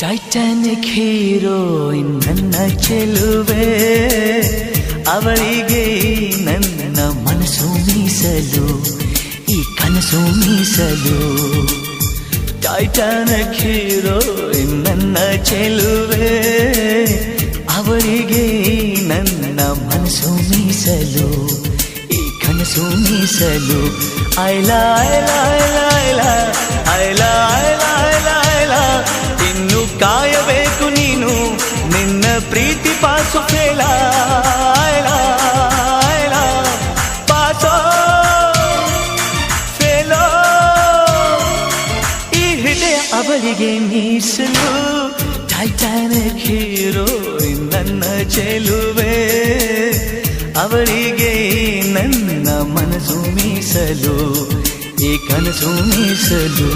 Titanic heroine ನನ್ನ ಚೆಲುವೆ, ಅವಳಿಗೆ ನನ್ನ ಮನಸ್ಸು ಮೀಸಲು, ಈ ಕನಸು ಮೀಸಲು. ಟೈಟಾನಿಕ್ ಹೀರೋಯಿನ್ ನನ್ನ ಚೆಲುವೆ, ಅವಳಿಗೆ ನನ್ನ ಮನಸ್ಸು ಮೀಸಲು, ಈ ಕನಸು ಮೀಸಲು. ಐಲಾ ಐಲಾ ಐಲಾ ಐಲಾ ಐಲಾ ಐಲಾ ಐಲಾ ಐಲಾ, ಇನ್ನು ಕಾಯಬೇಕು ನೀನು ನಿನ್ನ ಪ್ರೀತಿ ಪಾಸು ಫೇಲ. ಐಲಾ ಐಲಾ ಪಾಸೋ ಫೇಲೋ, ಈ ಹೃದಯ ಅವಳಿಗೆ ಮೀಸಲು. ಟೈಟಾನಿಕ್ ಹೀರೋಯಿನ್ ನನ್ನ ಚೆಲುವೆ, ಅವಳಿಗೆ ನನ್ನ ಮನಸ್ಸು ಮೀಸಲು, ಈ ಕನಸು ಮೀಸಲು.